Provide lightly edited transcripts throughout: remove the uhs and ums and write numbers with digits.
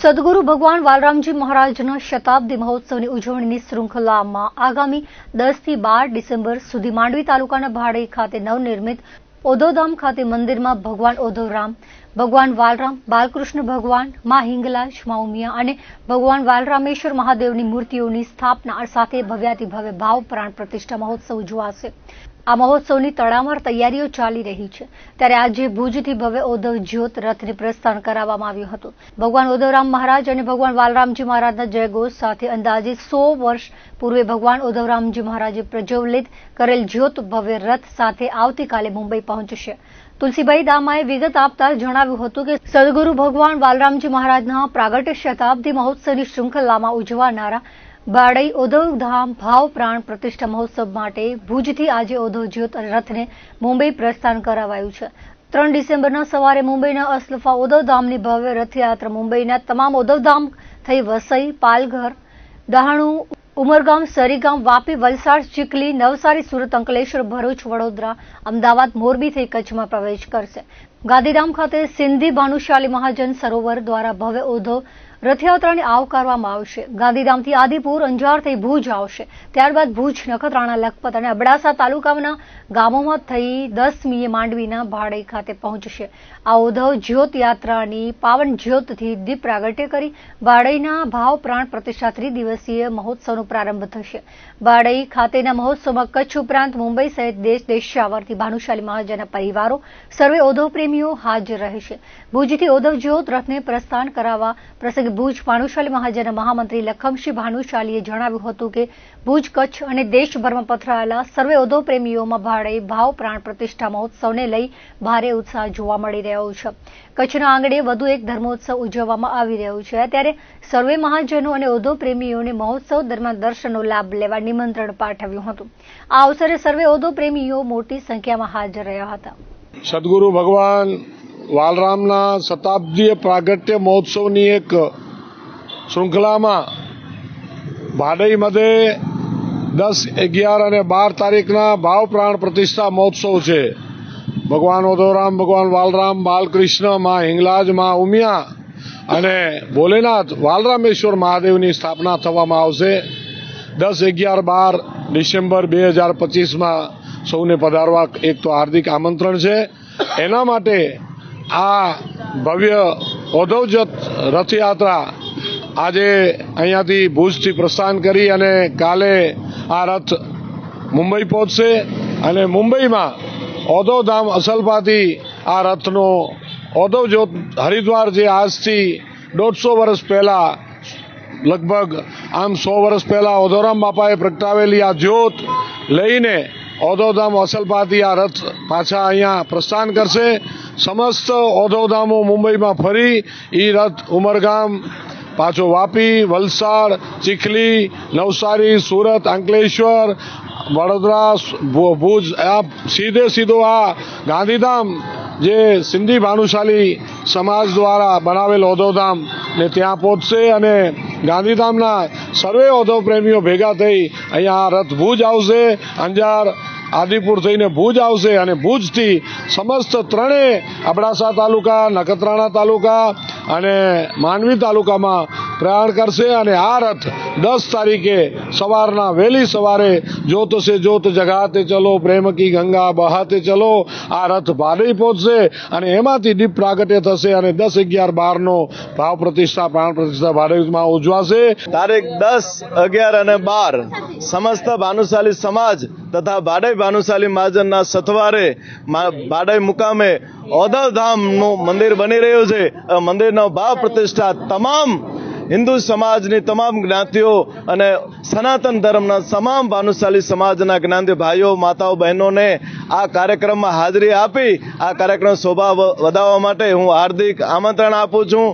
સદગુરુ ભગવાન વાલરામજી મહારાજના શતાબ્દી મહોત્સવની ઉજવણીની શૃંખલામાં આગામી 10 થી 12 ડિસેમ્બર સુધી માંડવી તાલુકાના ભાડઈ ખાતે નવનિર્મિત ઓધવધામ ખાતે મંદિરમાં ભગવાન ઓધવરામ, ભગવાન વાલરામ, બાલકૃષ્ણ ભગવાન, મા હિંગલાજ, મા ઉમિયા અને ભગવાન વાલરામેશ્વર મહાદેવની મૂર્તિઓની સ્થાપના સાથે ભવ્યાતિભવ્ય ભાવ પ્રાણ પ્રતિષ્ઠા મહોત્સવ ઉજવાશે। આ મહોત્સવની તડામાર તૈયારીઓ ચાલી રહી છે ત્યારે આજે ભુજથી ભવ્ય ઓધવ જ્યોત રથને પ્રસ્થાન કરાવવામાં આવ્યું હતું। ભગવાન ઓધવરામ મહારાજ અને ભગવાન વાલરામજી મહારાજના જયઘોષ સાથે અંદાજે 100 વર્ષ પૂર્વે ભગવાન ઓધવરામજી મહારાજે પ્રજ્વલિત કરેલ જ્યોત ભવ્ય રથ સાથે આવતીકાલે મુંબઈ પહોંચશે। તુલસીભાઈ દામાએ વિગત આપતા જણાવ્યું હતું કે સદગુરુ ભગવાન વાલરામજી મહારાજના પ્રાગટ્ય શતાબ્દી મહોત્સવની શૃંખલામાં ઉજવાનારા ભાડઈ ઓધવધામ ભાવ પ્રાણ પ્રતિષ્ઠા મહોત્સવ માટે ભુજથી આજે ઓધવ જ્યોત રથને મુંબઈ પ્રસ્થાન કરાવાયું છે। 3 ડિસેમ્બરના સવારે મુંબઈના અસલફા ઓધવધામની ભવ્ય રથયાત્રા મુંબઈના તમામ ઓધવધામ થઈ વસઈ, પાલઘર, દહાણુ, ઉમરગામ, સરીગામ, વાપી, વલસાડ, ચીખલી, નવસારી, સુરત, અંકલેશ્વર, ભરૂચ, વડોદરા, અમદાવાદ, મોરબી થઈ કચ્છમાં પ્રવેશ કરશે। ગાંધીધામ ખાતે સિંધી ભાનુશાલી મહાજન સરોવર દ્વારા ભવ્ય ઓધવ રથયાત્રાને આવકારવામાં આવશે। ગાંધીધામથી આદિપુર, અંજાર થઈ ભુજ આવશે, ત્યારબાદ ભુજ, નખત્રાણા, લખપત અને અબડાસા તાલુકાના ગામોમાં થઈ 10મીએ માંડવીના ભાડઈ ખાતે પહોંચશે। આ ઓધવ જ્યોત યાત્રાની પાવન જ્યોતથી દીપ પ્રાગટ્ય કરી ભાડઈના ભાવ પ્રાણ પ્રતિષ્ઠા ત્રિદિવસીય મહોત્સવનો પ્રારંભ થશે। ભાડઈ ખાતેના મહોત્સવમાં કચ્છ ઉપરાંત મુંબઈ સહિત દેશ-દેશાવરથી ભાનુશાલી મહાજનના પરિવારો, સર્વે ઓધવ પ્રેમીઓ હાજર રહેશે। ભુજથી ઓધવ જ્યોત રથને પ્રસ્થાન કરાવવા પ્રસંગે ભુજ ભાનુશાલી મહાજનના મહામંત્રી લખમસિંહ ભાનુશાલીએ જણાવ્યું હતું કે ભુજ, કચ્છ અને દેશભરમાં પથરાયેલા સર્વે ઓધવ પ્રેમીઓમાં ભાડઈ ભાવ પ્રાણ પ્રતિષ્ઠા મહોત્સવને લઈ ભારે ઉત્સાહ જોવા મળી રહ્યો છે। કચ્છના આંગણે વધુ એક ધર્મોત્સવ ઉજવવામાં આવી રહ્યો છે ત્યારે સર્વે મહાજનો અને ઓધવ પ્રેમીઓને મહોત્સવ દરમિયાન દર્શનનો લાભ લેવા નિમંત્રણ પાઠવ્યું હતું। આ અવસરે સર્વે ઓધવ પ્રેમીઓ મોટી સંખ્યામાં હાજર રહ્યા હતા। સદગુરુ ભગવાન વાલરામના શતાબ્દીય પ્રાગટ્ય મહોત્સવની એક શૃંખલામાં ભાડઈमध्ये 10, 11 અને 12 તારીખના ભાવ પ્રાણ પ્રતિષ્ઠા મહોત્સવ છે। ભગવાન ઓધવરામ, ભગવાન વાલરામ, બાલકૃષ્ણ, મા હિંગલાજ, મા ઉમિયા અને ભોલેનાથ વાલરામેશ્વર મહાદેવની સ્થાપના થવામાં આવશે। 10, 11, 12 ડિસેમ્બર 2025માં સૌને પધારવા એક તો હાર્દિક આમંત્રણ છે। એના માટે આ ભવ્ય ઓધવજત રથયાત્રા આજે અહીંયાથી ભુજથી પ્રસ્થાન કરી અને કાલે આ રથ મુંબઈ પહોંચશે અને મુંબઈમાં ઓધવધામ અસલફાથી આ રથનો ઓધવજ્યોત હરિદ્વાર જે આજથી 150 વર્ષ પહેલા લગભગ આમ 100 વર્ષ પહેલા ઓધવરામ બાપાએ પ્રગટાવેલી આ જ્યોત લઈને ઓધવધામ અસલફાથી આ રથ પાછા અહીંયા પ્રસ્થાન કરશે। સમસ્ત ઓધવધામો મુંબઈમાં ફરી એ રથ ઉમરગામ, પાછો વાપી, વલસાડ, ચીખલી, નવસારી, સુરત, અંકલેશ્વર, વડોદરા, ભુજ સીધો આ ગાંધીધામ જે સિંધી ભાનુશાલી સમાજ દ્વારા બનાવેલ ઓધવધામ ને ત્યાં પહોંચશે અને ગાંધીધામના સર્વે ઓધવ પ્રેમીઓ ભેગા થઈ અહીંયા આ રથ ભુજ આવશે। અંજાર, આદિપુર થઈને ભુજ આવશે અને ભુજથી સમસ્ત ત્રણેય અબડાસા તાલુકા, નખત્રાણા તાલુકા અને માંડવી તાલુકામાં પ્રયાણ કરશે અને આ રથ 10 તારીખે સવારના વહેલી સવારે જોત સે જોત જગાતે ચલો, પ્રેમ કી ગંગા બહાતે ચલો આ રથ ભાડઈ પહોંચશે અને એમાંથી દીપ પ્રાગટ્ય થશે અને 10, 11, 12નો ભાવ પ્રતિષ્ઠા પ્રાણ પ્રતિષ્ઠા ભાડઈમાં ઉજવાશે। તારીખ 10, 11 અને 12 સમસ્ત ભાનુશાલી સમાજ તથા ભાડઈ ભાનુશાલી મહાજનના સથવારે ભાડઈ મુકામે ઓધવધામનું મંદિર બની રહ્યું છે। મંદિરનો ભાવ પ્રતિષ્ઠા તમામ હિન્દુ સમાજની તમામ જ્ઞાતિઓ અને સનાતન ધર્મના તમામ ભાનુશાલી સમાજના જ્ઞાતિ ભાઈઓ, માતાઓ, બહેનોને આ કાર્યક્રમમાં હાજરી આપી આ કાર્યક્રમ શોભા વધારવા માટે હું હાર્દિક આમંત્રણ આપું છું।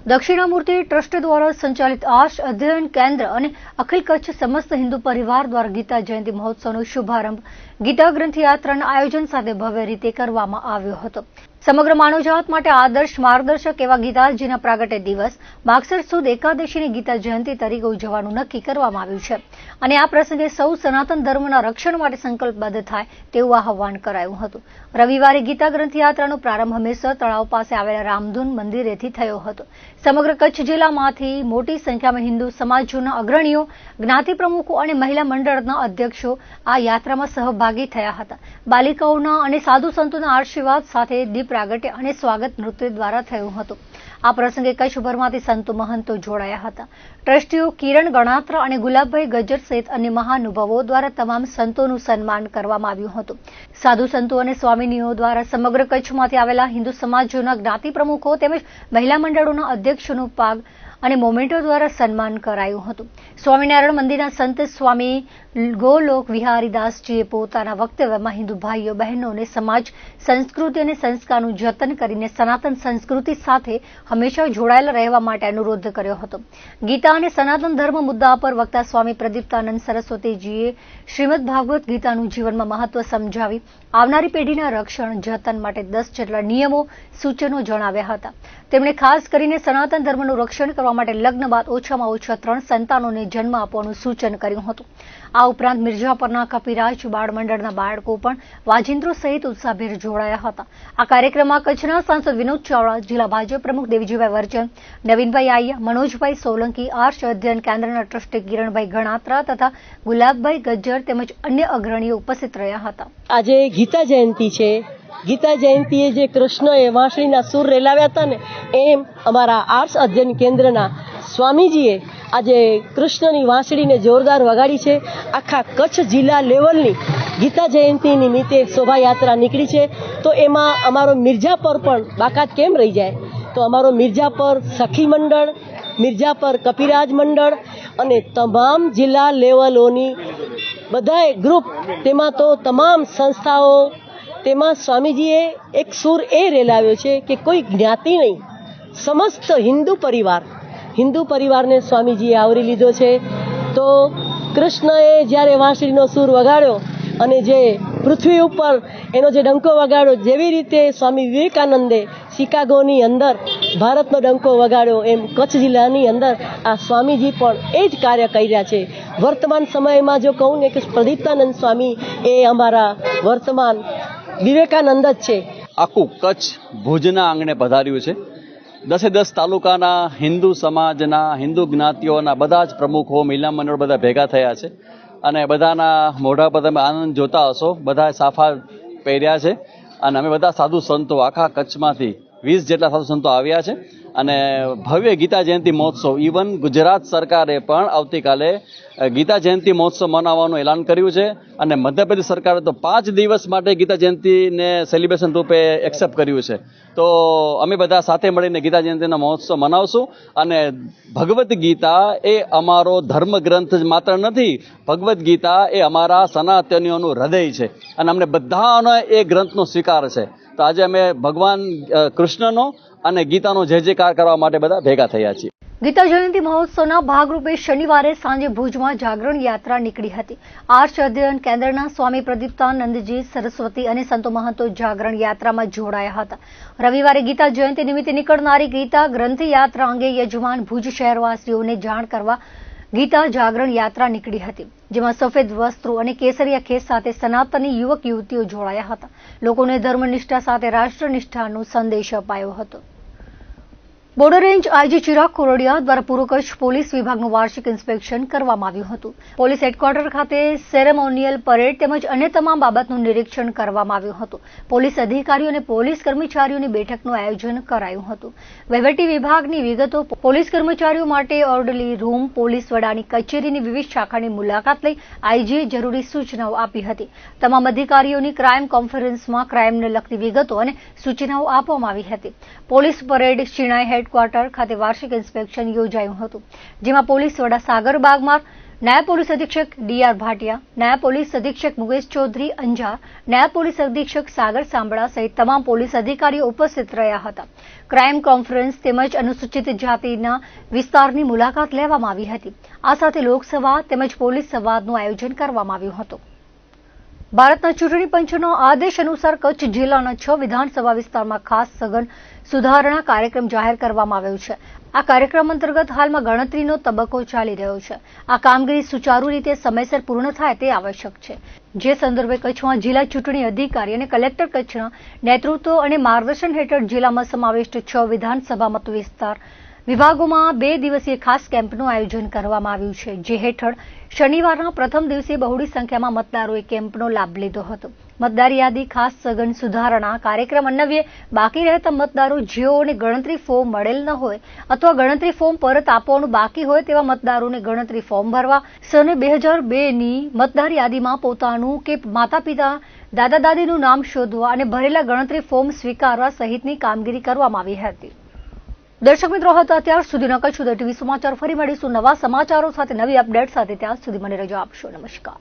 દક્ષિણામૂર્તિ ટ્રસ્ટ દ્વારા સંચાલિત આર્ષ અધ્યયન કેન્દ્ર અને અખિલ કચ્છ સમસ્ત હિન્દુ પરિવાર દ્વારા ગીતા જયંતિ મહોત્સવનો શુભારંભ ગીતા ગ્રંથ યાત્રાના આયોજન સાથે ભવ્ય રીતે કરવામાં આવ્યો હતો। સમગ્ર માનવજાત માટે આદર્શ માર્ગદર્શક એવા ગીતાજીના પ્રાગટ્ય દિવસ માગસર સુદ એકાદશીની ગીતા જયંતિ તરીકે ઉજવવાનું નક્કી કરવામાં આવ્યું છે અને આ પ્રસંગે સૌ સનાતન ધર્મના રક્ષણ માટે સંકલ્પબદ્ધ થાય તેવું આહવાન કરાયું હતું. રવિવારે ગીતા ગ્રંથ યાત્રાનો પ્રારંભ હમીરસર તળાવ પાસે આવેલા રામધૂન મંદિરેથી થયો હતો. સમગ્ર કચ્છ જિલ્લામાંથી મોટી સંખ્યામાં હિન્દુ સમાજોના અગ્રણીઓ, જ્ઞાતિ પ્રમુખો અને મહિલા મંડળના અધ્યક્ષો આ યાત્રામાં સહભાગી થયા હતા. બાલિકાઓના અને સાધુ સંતોના આશીર્વાદ સાથે દીપ પ્રાગટ્ય અને સ્વાગત નૃત્ય દ્વારા થયું હતું. આ પ્રસંગે કચ્છભરમાંથી સંતો મહંતો જોડાયા હતા. ટ્રસ્ટીઓ કિરણ ગણાત્રા અને ગુલાબભાઈ ગજ્જર સહિત અન્ય મહાનુભાવો દ્વારા તમામ સંતોનું સન્માન કરવામાં આવ્યું હતું. સાધુ સંતો અને સ્વામીનીઓ દ્વારા સમગ્ર કચ્છમાંથી આવેલા હિન્દુ સમાજોના જ્ઞાતિ પ્રમુખો તેમજ મહિલા મંડળોના અધ્યક્ષોનું પાગ અને મોમેન્ટો દ્વારા સન્માન કરાયું હતું. સ્વામિનારાયણ મંદિરના સંત સ્વામી ગોલોક વિહારીદાસજીએ પોતાના વક્તવ્યમાં હિન્દુ ભાઈઓ બહેનોને સમાજ, સંસ્કૃતિ અને સંસ્કારનું જતન કરીને સનાતન સંસ્કૃતિ સાથે હંમેશા જોડાયેલા રહેવા માટે અનુરોધ કર્યો હતો. ગીતા અને સનાતન ધર્મ મુદ્દા પર વક્તા સ્વામી પ્રદીપ્તાનંદ સરસ્વતીજીએ શ્રીમદ ભાગવત ગીતાનું જીવનમાં મહત્વ સમજાવી આવનારી પેઢીના રક્ષણ, જતન માટે 10 જેટલા નિયમો, સૂચનો જણાવ્યા હતા. તેમણે ખાસ કરીને સનાતન ધર્મનું રક્ષણ કરવા માટે લગ્ન બાદ ઓછામાં ઓછા 3 સંતાનોને જન્મ આપવાનું સૂચન કર્યું હતું. આ ઉપરાંત મિર્જાપરના કપિરાજ બાળ મંડળના બાળકો પણ વાજિંત્રો સહિત ઉત્સાહભેર જોડાયા હતા. આ કાર્યક્રમમાં કચ્છના સાંસદ વિનોદ ચાવડા, જિલ્લા ભાજપ પ્રમુખ દેવજીભાઈ વર્જન, નવીનભાઈ આયા, મનોજભાઈ સોલંકી, આર્ષ અધ્યયન કેન્દ્રના ટ્રસ્ટી કિરણભાઈ ગણાત્રા તથા ગુલાબભાઈ ગજ્જર તેમજ અન્ય અગ્રણીઓ ઉપસ્થિત રહ્યા હતા. આજે ગીતા જયંતિ છે. ગીતા જયંતિએ જે કૃષ્ણએ વાંસળીના સૂર રેલાવ્યા હતા ને, એમ અમારા આર્ષ અધ્યયન કેન્દ્રના સ્વામીજીએ આજે કૃષ્ણની વાંસળીને જોરદાર વગાડી છે. આખા કચ્છ જિલ્લા લેવલની ગીતા જયંતિ નિમિત્તે શોભાયાત્રા નીકળી છે. તો એમાં અમારો મિર્જાપર પણ બાકાત કેમ રહી જાય? તો અમારો મિર્જાપર સખી મંડળ, મિર્જાપર કપિરાજ મંડળ અને તમામ જિલ્લા લેવલોની બધાએ ગ્રુપ, તેમાં તો તમામ સંસ્થાઓ, તેમાં સ્વામીજીએ એક સૂર એ રેલાવ્યો છે કે કોઈ જ્ઞાતિ નહીં, સમસ્ત હિન્દુ પરિવારને સ્વામીજીએ આવરી લીધો છે. તો કૃષ્ણએ જ્યારે વાંસળીનો સૂર વગાડ્યો અને જે પૃથ્વી ઉપર એનો જે ડંકો વગાડ્યો, જેવી રીતે સ્વામી વિવેકાનંદે શિકાગોની અંદર ભારતનો ડંકો વગાડ્યો, એમ કચ્છ જિલ્લાની અંદર આ સ્વામીજી પણ એ જ કાર્ય કર્યા છે. વર્તમાન સમયમાં જો કહું ને કે પ્રદીપ્તાનંદ સ્વામી એ અમારા વર્તમાન વિવેકાનંદ જ છે. આખું કચ્છ ભુજના આંગણે પધાર્યું છે. 10 તાલુકાના હિન્દુ સમાજના, હિન્દુ જ્ઞાતિઓના બધા જ પ્રમુખો, મહિલા મંડળ બધા ભેગા થયા છે અને બધાના મોઢા પર તમે આનંદ જોતા હશો. બધા સાફા પહેર્યા છે અને અમે બધા સાધુ સંતો આખા કચ્છમાંથી 20 જેટલા સાધુ સંતો આવ્યા છે અને ભવ્ય ગીતા જયંતિ મહોત્સવ, ઇવન ગુજરાત સરકારે પણ આવતીકાલે ગીતા જયંતિ મહોત્સવ મનાવવાનું એલાન કર્યું છે અને મધ્યપ્રદેશ સરકારે તો 5 દિવસ માટે ગીતા જયંતિને સેલિબ્રેશન રૂપે એક્સેપ્ટ કર્યું છે. તો અમે બધા સાથે મળીને ગીતા જયંતિના મહોત્સવ મનાવશું અને ભગવદ્ ગીતા એ અમારો ધર્મ ગ્રંથ જ માત્ર નથી, ભગવદ્ ગીતા એ અમારા સનાતનીઓનું હૃદય છે અને અમને બધાનો એ ગ્રંથનો સ્વીકાર છે. તો આજે અમે ભગવાન કૃષ્ણનો અને ગીતાનો જય જયકાર કરવા માટે બધા ભેગા થયા છીએ. ગીતા જયંતિ મહોત્સવના ભાગરૂપે શનિવારે સાંજે ભુજમાં જાગરણ યાત્રા નીકળી હતી. આર્ષ અધ્યયન કેન્દ્રના સ્વામી પ્રદીપ્તાનંદજી સરસ્વતી અને સંતો મહંતો જાગરણ યાત્રામાં જોડાયા હતા. રવિવારે ગીતા જયંતિ નિમિત્તે નીકળનારી ગીતા ગ્રંથ યાત્રા અંગે યજમાન ભુજ શહેરવાસીઓને જાણ કરવા ગીતા જાગરણ યાત્રા નીકળી હતી, જેમાં સફેદ વસ્ત્રો અને કેસરિયા ખેસ સાથે સનાતની યુવક યુવતીઓ જોડાયા હતા. લોકોને ધર્મનિષ્ઠા સાથે રાષ્ટ્રનિષ્ઠાનો સંદેશ અપાયો હતો. Border range IG Chirag Kordia દ્વારા પૂર્વ કચ્છ પોલીસ વિભાગનું વાર્ષિક ઇન્સ્પેક્શન કરવામાં આવ્યું હતું. પોલીસ હેડક્વાર્ટર ખાતે સેરેમોનિયલ પરેડ તેમજ અન્ય તમામ બાબતનું નિરીક્ષણ કરવામાં આવ્યું હતું. પોલીસ અધિકારીઓ અને પોલીસ કર્મચારીઓની બેઠકનું આયોજન કરાયું હતું. વહીવટી વિભાગની વિગતો: પોલીસ કર્મચારીઓ માટે ઓર્ડરલી રૂમ, પોલીસ વડાની કચેરીની વિવિધ શાખાની મુલાકાત લઈ આઈજીએ જરૂરી સૂચનાઓ આપી હતી. તમામ અધિકારીઓની ક્રાઇમ કોન્ફરન્સમાં ક્રાઇમને લગતી વિગતો અને સૂચનાઓ આપવામાં આવી હતી. પોલીસ પરેડ શિણાઈ હેડક્વાર્ટર ખાતે વાર્ષિક ઇન્સ્પેક્શન યોજાયું હતું, જેમાં પોલીસ વડા સાગર બાગમાર, નાયબ પોલીસ અધિક્ષક ડીઆર ભાટિયા, નાયબ પોલીસ અધિક્ષક મુકેશ ચૌધરી અંજાર, નાયબ પોલીસ અધિક્ષક સાગર સાંભળા સહિત તમામ પોલીસ અધિકારીઓ ઉપસ્થિત રહ્યા હતા. ક્રાઇમ કોન્ફરન્સ તેમજ અનુસૂચિત જાતિના વિસ્તારની મુલાકાત લેવામાં આવી હતી. આ સાથે લોકસભા તેમજ પોલીસ સંવાદનું આયોજન કરવામાં આવ્યું હતું. ભારતના ચૂંટણી પંચનો આદેશ અનુસાર કચ્છ જિલ્લાના 6 વિધાનસભા વિસ્તારમાં ખાસ સઘન સુધારણા કાર્યક્રમ જાહેર કરવામાં આવ્યો છે. આ કાર્યક્રમ અંતર્ગત હાલમાં ગણતરીનો તબક્કો ચાલી રહ્યો છે. આ કામગીરી સુચારુ રીતે સમયસર પૂર્ણ થાય તે આવશ્યક છે. જે સંદર્ભે કચ્છમાં જિલ્લા ચૂંટણી અધિકારી અને કલેક્ટર કચ્છના નેતૃત્વ અને માર્ગદર્શન હેઠળ જિલ્લામાં સમાવિષ્ટ 6 વિધાનસભા મત વિસ્તાર વિભાગોમાં 2 દિવસીય ખાસ કેમ્પનું આયોજન કરવામાં આવ્યું છે. જે હેઠળ શનિવારના પ્રથમ દિવસે બહોળી સંખ્યામાં મતદારોએ કેમ્પનો લાભ લીધો હતો. મતદાર યાદી ખાસ સઘન સુધારણા કાર્યક્રમ અન્વયે બાકી રહેતા મતદારો જેઓને ગણતરી ફોર્મ મળેલ ન હોય અથવા ગણતરી ફોર્મ પરત આપવાનું બાકી હોય તેવા મતદારોને ગણતરી ફોર્મ ભરવા, સન 2002ની મતદાર યાદીમાં પોતાનું કે માતા પિતા દાદા દાદીનું નામ શોધવા અને ભરેલા ગણતરી ફોર્મ સ્વીકારવા સહિતની કામગીરી કરવામાં આવી હતી. દર્શક મિત્રો, હતા અત્યાર સુધીના કચ્છ ઉદય ટીવી સમાચાર. ફરી મળીશું નવા સમાચારો સાથે, નવી અપડેટ સાથે. ત્યાં સુધી મને રજા આપશો. નમસ્કાર.